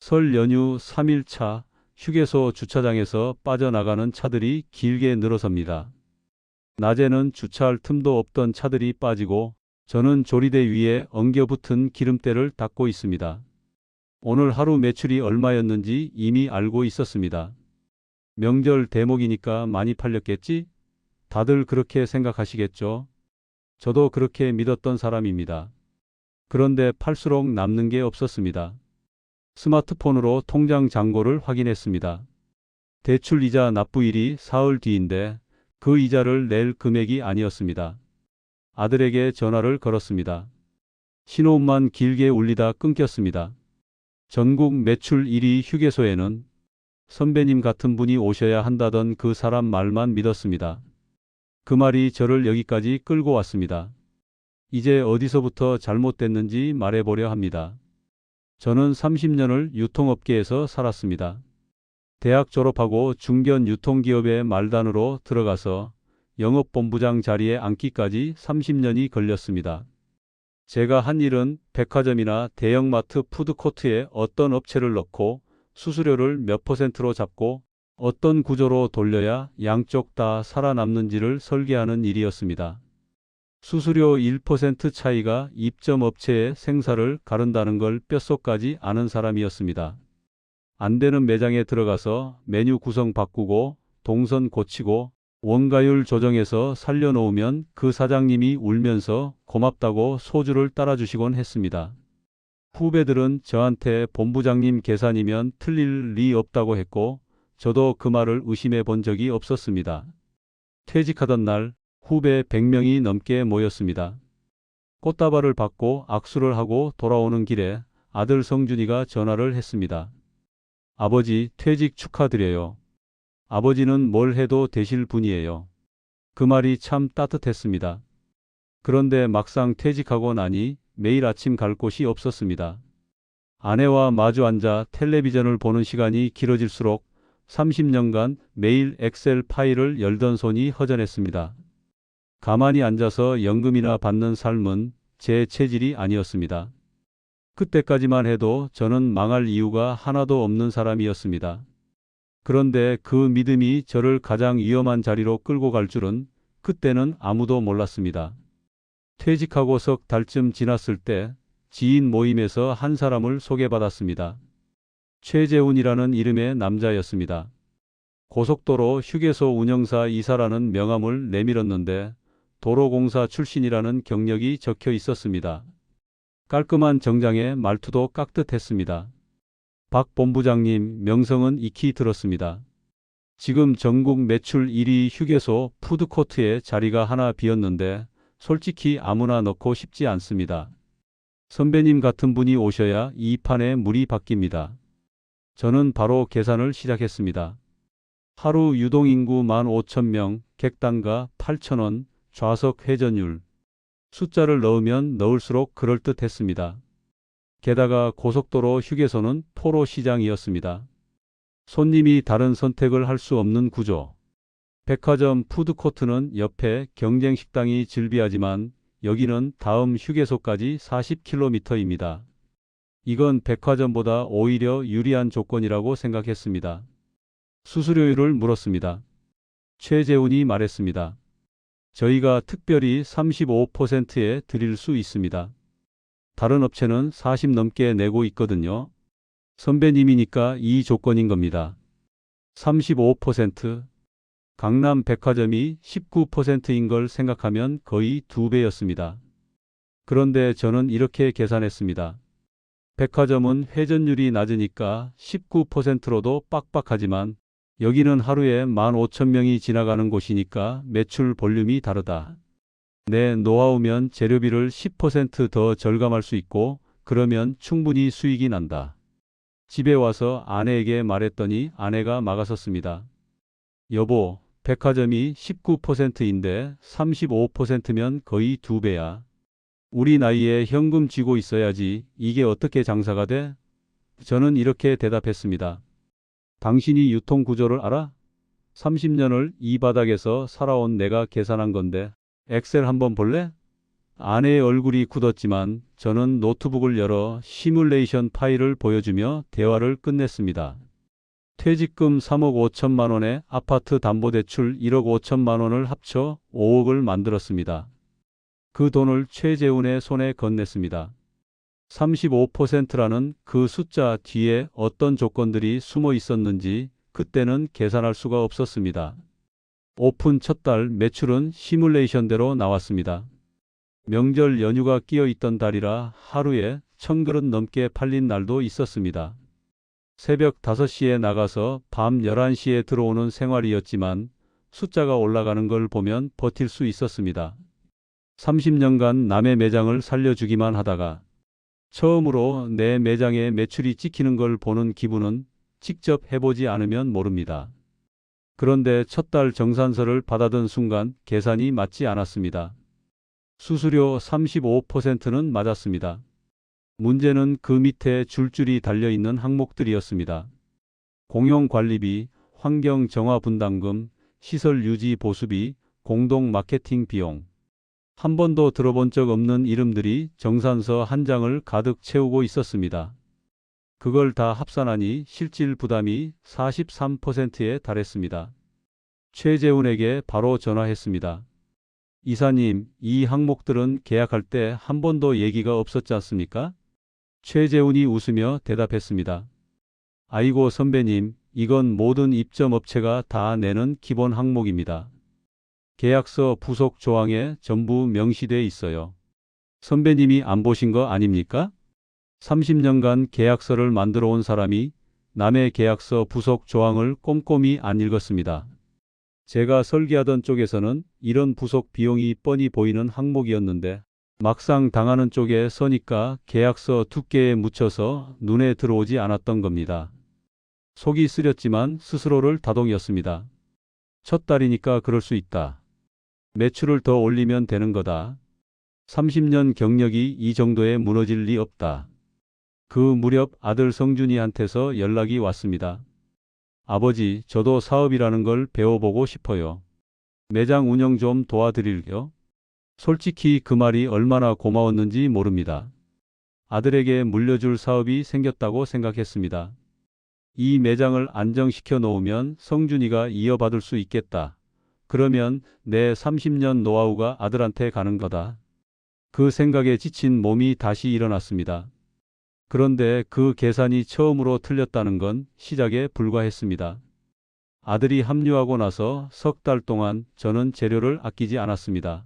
설 연휴 3일차 휴게소 주차장에서 빠져나가는 차들이 길게 늘어섭니다. 낮에는 주차할 틈도 없던 차들이 빠지고 저는 조리대 위에 엉겨붙은 기름때를 닦고 있습니다. 오늘 하루 매출이 얼마였는지 이미 알고 있었습니다. 명절 대목이니까 많이 팔렸겠지? 다들 그렇게 생각하시겠죠? 저도 그렇게 믿었던 사람입니다. 그런데 팔수록 남는 게 없었습니다. 스마트폰으로 통장 잔고를 확인했습니다. 대출 이자 납부일이 사흘 뒤인데 그 이자를 낼 금액이 아니었습니다. 아들에게 전화를 걸었습니다. 신호음만 길게 울리다 끊겼습니다. 전국 매출 1위 휴게소에는 선배님 같은 분이 오셔야 한다던 그 사람 말만 믿었습니다. 그 말이 저를 여기까지 끌고 왔습니다. 이제 어디서부터 잘못됐는지 말해보려 합니다. 저는 30년을 유통업계에서 살았습니다. 대학 졸업하고 중견 유통기업의 말단으로 들어가서 영업본부장 자리에 앉기까지 30년이 걸렸습니다. 제가 한 일은 백화점이나 대형마트 푸드코트에 어떤 업체를 넣고 수수료를 몇 %로 잡고 어떤 구조로 돌려야 양쪽 다 살아남는지를 설계하는 일이었습니다. 수수료 1% 차이가 입점업체의 생사를 가른다는 걸 뼛속까지 아는 사람이었습니다. 안 되는 매장에 들어가서 메뉴 구성 바꾸고 동선 고치고 원가율 조정해서 살려놓으면 그 사장님이 울면서 고맙다고 소주를 따라주시곤 했습니다. 후배들은 저한테 본부장님 계산이면 틀릴 리 없다고 했고 저도 그 말을 의심해 본 적이 없었습니다. 퇴직하던 날 후배 100명이 넘게 모였습니다. 꽃다발을 받고 악수를 하고 돌아오는 길에 아들 성준이가 전화를 했습니다. 아버지, 퇴직 축하드려요. 아버지는 뭘 해도 되실 분이에요. 그 말이 참 따뜻했습니다. 그런데 막상 퇴직하고 나니 매일 아침 갈 곳이 없었습니다. 아내와 마주 앉아 텔레비전을 보는 시간이 길어질수록 30년간 매일 엑셀 파일을 열던 손이 허전했습니다. 가만히 앉아서 연금이나 받는 삶은 제 체질이 아니었습니다. 그때까지만 해도 저는 망할 이유가 하나도 없는 사람이었습니다. 그런데 그 믿음이 저를 가장 위험한 자리로 끌고 갈 줄은 그때는 아무도 몰랐습니다. 퇴직하고 석 달쯤 지났을 때 지인 모임에서 한 사람을 소개받았습니다. 최재훈이라는 이름의 남자였습니다. 고속도로 휴게소 운영사 이사라는 명함을 내밀었는데 도로공사 출신이라는 경력이 적혀 있었습니다. 깔끔한 정장에 말투도 깍듯했습니다. 박 본부장님, 명성은 익히 들었습니다. 지금 전국 매출 1위 휴게소 푸드코트에 자리가 하나 비었는데 솔직히 아무나 넣고 싶지 않습니다. 선배님 같은 분이 오셔야 이 판에 물이 바뀝니다. 저는 바로 계산을 시작했습니다. 하루 유동인구 15,000명, 객단가 8,000원, 좌석 회전율. 숫자를 넣으면 넣을수록 그럴듯했습니다. 게다가 고속도로 휴게소는 포로시장이었습니다. 손님이 다른 선택을 할 수 없는 구조. 백화점 푸드코트는 옆에 경쟁식당이 즐비하지만 여기는 다음 휴게소까지 40km입니다. 이건 백화점보다 오히려 유리한 조건이라고 생각했습니다. 수수료율을 물었습니다. 최재훈이 말했습니다. 저희가 특별히 35%에 드릴 수 있습니다. 다른 업체는 40 넘게 내고 있거든요. 선배님이니까 이 조건인 겁니다. 35%. 강남 백화점이 19%인 걸 생각하면 거의 2배였습니다. 그런데 저는 이렇게 계산했습니다. 백화점은 회전율이 낮으니까 19%로도 빡빡하지만 여기는 하루에 15,000명이 지나가는 곳이니까 매출 볼륨이 다르다. 내 노하우면 재료비를 10% 더 절감할 수 있고 그러면 충분히 수익이 난다. 집에 와서 아내에게 말했더니 아내가 막아섰습니다. 여보, 백화점이 19%인데 35%면 거의 2배야. 우리 나이에 현금 쥐고 있어야지 이게 어떻게 장사가 돼? 저는 이렇게 대답했습니다. 당신이 유통구조를 알아? 30년을 이 바닥에서 살아온 내가 계산한 건데 엑셀 한번 볼래? 아내의 얼굴이 굳었지만 저는 노트북을 열어 시뮬레이션 파일을 보여주며 대화를 끝냈습니다. 퇴직금 3억 5천만 원에 아파트 담보대출 1억 5천만 원을 합쳐 5억을 만들었습니다. 그 돈을 최재훈의 손에 건넸습니다. 35%라는 그 숫자 뒤에 어떤 조건들이 숨어 있었는지 그때는 계산할 수가 없었습니다. 오픈 첫 달 매출은 시뮬레이션대로 나왔습니다. 명절 연휴가 끼어 있던 달이라 하루에 1,000그릇 넘게 팔린 날도 있었습니다. 새벽 5시에 나가서 밤 11시에 들어오는 생활이었지만 숫자가 올라가는 걸 보면 버틸 수 있었습니다. 30년간 남의 매장을 살려주기만 하다가 처음으로 내 매장의 매출이 찍히는 걸 보는 기분은 직접 해보지 않으면 모릅니다. 그런데 첫 달 정산서를 받아든 순간 계산이 맞지 않았습니다. 수수료 35%는 맞았습니다. 문제는 그 밑에 줄줄이 달려있는 항목들이었습니다. 공용관리비, 환경정화분담금, 시설유지 보수비, 공동 마케팅 비용. 한 번도 들어본 적 없는 이름들이 정산서 한 장을 가득 채우고 있었습니다. 그걸 다 합산하니 실질 부담이 43%에 달했습니다. 최재훈에게 바로 전화했습니다. 이사님, 이 항목들은 계약할 때 한 번도 얘기가 없었지 않습니까? 최재훈이 웃으며 대답했습니다. 아이고 선배님, 이건 모든 입점업체가 다 내는 기본 항목입니다. 계약서 부속 조항에 전부 명시돼 있어요. 선배님이 안 보신 거 아닙니까? 30년간 계약서를 만들어 온 사람이 남의 계약서 부속 조항을 꼼꼼히 안 읽었습니다. 제가 설계하던 쪽에서는 이런 부속 비용이 뻔히 보이는 항목이었는데 막상 당하는 쪽에 서니까 계약서 두께에 묻혀서 눈에 들어오지 않았던 겁니다. 속이 쓰렸지만 스스로를 다독였습니다. 첫 달이니까 그럴 수 있다. 매출을 더 올리면 되는 거다. 30년 경력이 이 정도에 무너질 리 없다. 그 무렵 아들 성준이한테서 연락이 왔습니다. 아버지, 저도 사업이라는 걸 배워보고 싶어요. 매장 운영 좀 도와드릴게요. 솔직히 그 말이 얼마나 고마웠는지 모릅니다. 아들에게 물려줄 사업이 생겼다고 생각했습니다. 이 매장을 안정시켜 놓으면 성준이가 이어받을 수 있겠다. 그러면 내 30년 노하우가 아들한테 가는 거다. 그 생각에 지친 몸이 다시 일어났습니다. 그런데 그 계산이 처음으로 틀렸다는 건 시작에 불과했습니다. 아들이 합류하고 나서 석 달 동안 저는 재료를 아끼지 않았습니다.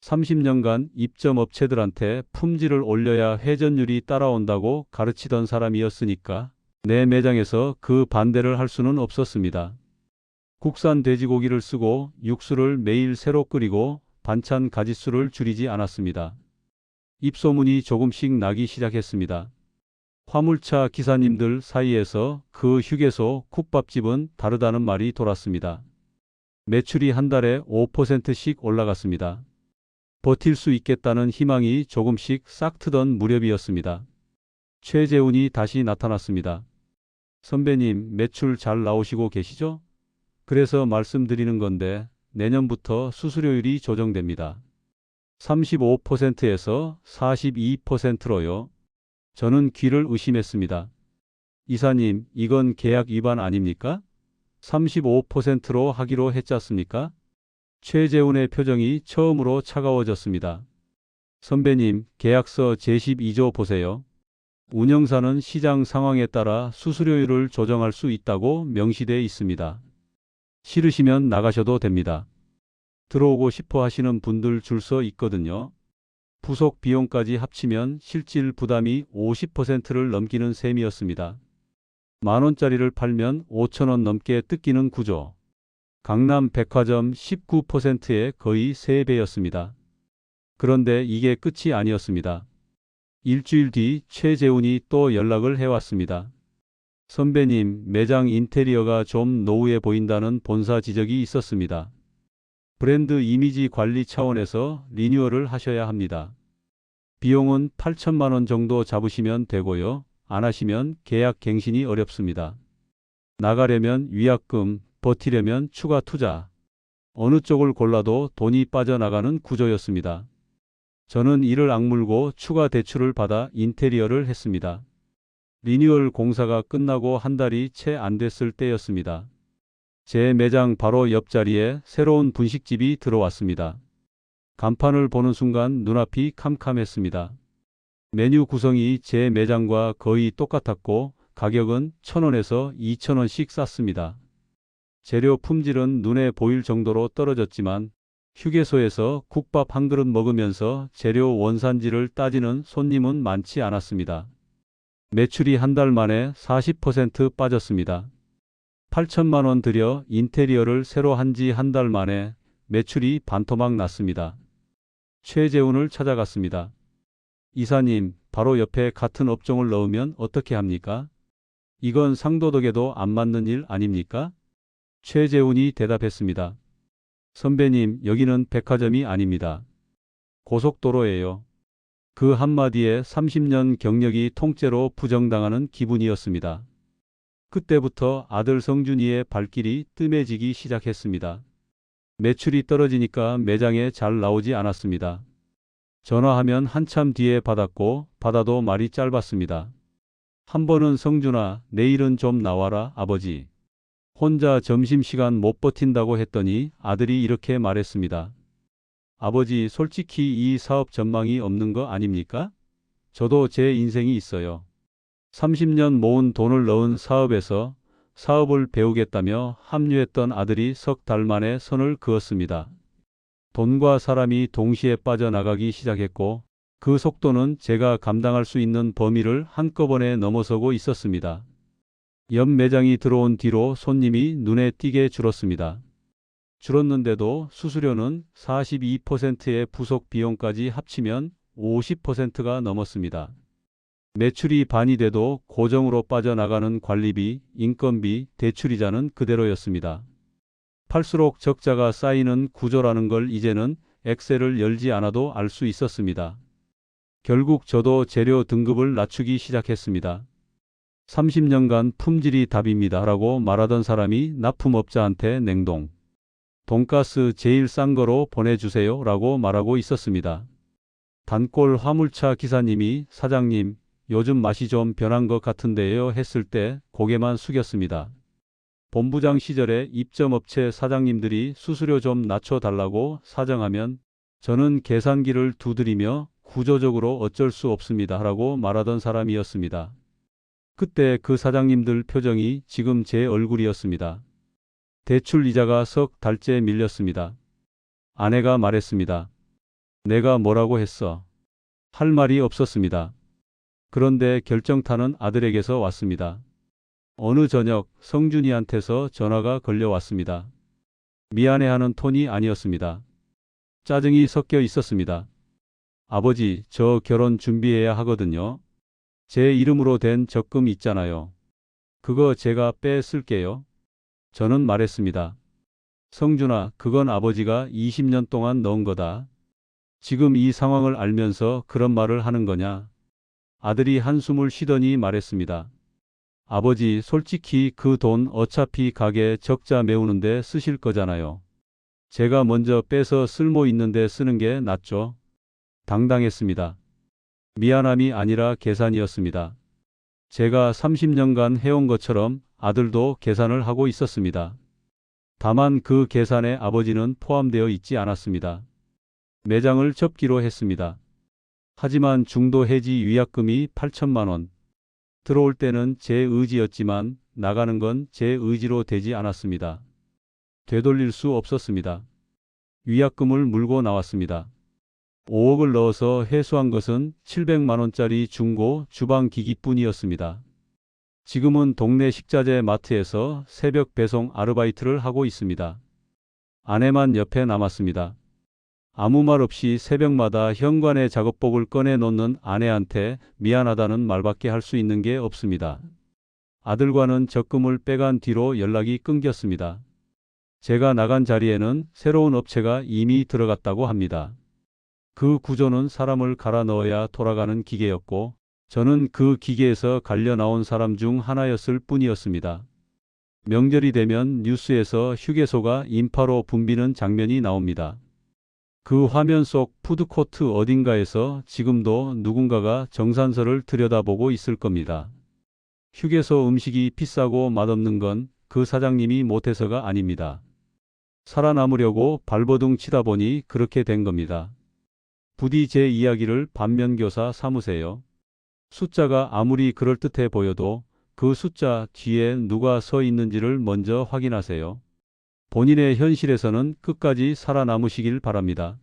30년간 입점업체들한테 품질을 올려야 회전율이 따라온다고 가르치던 사람이었으니까 내 매장에서 그 반대를 할 수는 없었습니다. 국산 돼지고기를 쓰고 육수를 매일 새로 끓이고 반찬 가짓수를 줄이지 않았습니다. 입소문이 조금씩 나기 시작했습니다. 화물차 기사님들 사이에서 그 휴게소 국밥집은 다르다는 말이 돌았습니다. 매출이 한 달에 5%씩 올라갔습니다. 버틸 수 있겠다는 희망이 조금씩 싹트던 무렵이었습니다. 최재훈이 다시 나타났습니다. 선배님, 매출 잘 나오시고 계시죠? 그래서 말씀드리는 건데 내년부터 수수료율이 조정됩니다. 35%에서 42%로요. 저는 귀를 의심했습니다. 이사님, 이건 계약 위반 아닙니까? 35%로 하기로 했지 않습니까? 최재훈의 표정이 처음으로 차가워졌습니다. 선배님, 계약서 제12조 보세요. 운영사는 시장 상황에 따라 수수료율을 조정할 수 있다고 명시되어 있습니다. 싫으시면 나가셔도 됩니다. 들어오고 싶어 하시는 분들 줄 서 있거든요. 부속 비용까지 합치면 실질 부담이 50%를 넘기는 셈이었습니다. 만원짜리를 팔면 5천원 넘게 뜯기는 구조. 강남 백화점 19%의 거의 3배였습니다. 그런데 이게 끝이 아니었습니다. 일주일 뒤 최재훈이 또 연락을 해왔습니다. 선배님, 매장 인테리어가 좀 노후해 보인다는 본사 지적이 있었습니다. 브랜드 이미지 관리 차원에서 리뉴얼을 하셔야 합니다. 비용은 8천만 원 정도 잡으시면 되고요. 안 하시면 계약 갱신이 어렵습니다. 나가려면 위약금, 버티려면 추가 투자. 어느 쪽을 골라도 돈이 빠져나가는 구조였습니다. 저는 이를 악물고 추가 대출을 받아 인테리어를 했습니다. 리뉴얼 공사가 끝나고 한 달이 채 안 됐을 때였습니다. 제 매장 바로 옆자리에 새로운 분식집이 들어왔습니다. 간판을 보는 순간 눈앞이 캄캄했습니다. 메뉴 구성이 제 매장과 거의 똑같았고 가격은 1,000원에서 2,000원씩 쌌습니다. 재료 품질은 눈에 보일 정도로 떨어졌지만 휴게소에서 국밥 한 그릇 먹으면서 재료 원산지를 따지는 손님은 많지 않았습니다. 매출이 한 달 만에 40% 빠졌습니다. 8천만 원 들여 인테리어를 새로 한 지 한 달 만에 매출이 반토막 났습니다. 최재훈을 찾아갔습니다. 이사님, 바로 옆에 같은 업종을 넣으면 어떻게 합니까? 이건 상도덕에도 안 맞는 일 아닙니까? 최재훈이 대답했습니다. 선배님, 여기는 백화점이 아닙니다. 고속도로예요. 그 한마디에 30년 경력이 통째로 부정당하는 기분이었습니다. 그때부터 아들 성준이의 발길이 뜸해지기 시작했습니다. 매출이 떨어지니까 매장에 잘 나오지 않았습니다. 전화하면 한참 뒤에 받았고 받아도 말이 짧았습니다. 한 번은 성준아, 내일은 좀 나와라 아버지. 혼자 점심시간 못 버틴다고 했더니 아들이 이렇게 말했습니다. 아버지, 솔직히 이 사업 전망이 없는 거 아닙니까? 저도 제 인생이 있어요. 30년 모은 돈을 넣은 사업에서 사업을 배우겠다며 합류했던 아들이 석 달 만에 선을 그었습니다. 돈과 사람이 동시에 빠져나가기 시작했고 그 속도는 제가 감당할 수 있는 범위를 한꺼번에 넘어서고 있었습니다. 옆 매장이 들어온 뒤로 손님이 눈에 띄게 줄었습니다. 줄었는데도 수수료는 42%의 부속 비용까지 합치면 50%가 넘었습니다. 매출이 반이 돼도 고정으로 빠져나가는 관리비, 인건비, 대출이자는 그대로였습니다. 팔수록 적자가 쌓이는 구조라는 걸 이제는 엑셀을 열지 않아도 알 수 있었습니다. 결국 저도 재료 등급을 낮추기 시작했습니다. 30년간 품질이 답입니다 라고 말하던 사람이 납품업자한테 냉동. 돈가스 제일 싼 거로 보내주세요 라고 말하고 있었습니다. 단골 화물차 기사님이 사장님, 요즘 맛이 좀 변한 것 같은데요 했을 때 고개만 숙였습니다. 본부장 시절에 입점업체 사장님들이 수수료 좀 낮춰달라고 사정하면 저는 계산기를 두드리며 구조적으로 어쩔 수 없습니다 라고 말하던 사람이었습니다. 그때 그 사장님들 표정이 지금 제 얼굴이었습니다. 대출 이자가 석 달째 밀렸습니다. 아내가 말했습니다. 내가 뭐라고 했어? 할 말이 없었습니다. 그런데 결정타는 아들에게서 왔습니다. 어느 저녁 성준이한테서 전화가 걸려왔습니다. 미안해하는 톤이 아니었습니다. 짜증이 섞여 있었습니다. 아버지, 저 결혼 준비해야 하거든요. 제 이름으로 된 적금 있잖아요. 그거 제가 빼 쓸게요. 저는 말했습니다. 성준아, 그건 아버지가 20년 동안 넣은 거다. 지금 이 상황을 알면서 그런 말을 하는 거냐? 아들이 한숨을 쉬더니 말했습니다. 아버지, 솔직히 그 돈 어차피 가게 적자 메우는데 쓰실 거잖아요. 제가 먼저 빼서 쓸모 있는데 쓰는 게 낫죠. 당당했습니다. 미안함이 아니라 계산이었습니다. 제가 30년간 해온 것처럼 아들도 계산을 하고 있었습니다. 다만 그 계산에 아버지는 포함되어 있지 않았습니다. 매장을 접기로 했습니다. 하지만 중도 해지 위약금이 8천만 원. 들어올 때는 제 의지였지만 나가는 건 제 의지로 되지 않았습니다. 되돌릴 수 없었습니다. 위약금을 물고 나왔습니다. 5억을 넣어서 회수한 것은 700만 원짜리 중고 주방기기뿐이었습니다. 지금은 동네 식자재 마트에서 새벽 배송 아르바이트를 하고 있습니다. 아내만 옆에 남았습니다. 아무 말 없이 새벽마다 현관에 작업복을 꺼내 놓는 아내한테 미안하다는 말밖에 할 수 있는 게 없습니다. 아들과는 적금을 빼간 뒤로 연락이 끊겼습니다. 제가 나간 자리에는 새로운 업체가 이미 들어갔다고 합니다. 그 구조는 사람을 갈아 넣어야 돌아가는 기계였고 저는 그 기계에서 갈려 나온 사람 중 하나였을 뿐이었습니다. 명절이 되면 뉴스에서 휴게소가 인파로 붐비는 장면이 나옵니다. 그 화면 속 푸드코트 어딘가에서 지금도 누군가가 정산서를 들여다보고 있을 겁니다. 휴게소 음식이 비싸고 맛없는 건 그 사장님이 못해서가 아닙니다. 살아남으려고 발버둥 치다 보니 그렇게 된 겁니다. 부디 제 이야기를 반면교사 삼으세요. 숫자가 아무리 그럴듯해 보여도 그 숫자 뒤에 누가 서 있는지를 먼저 확인하세요. 본인의 현실에서는 끝까지 살아남으시길 바랍니다.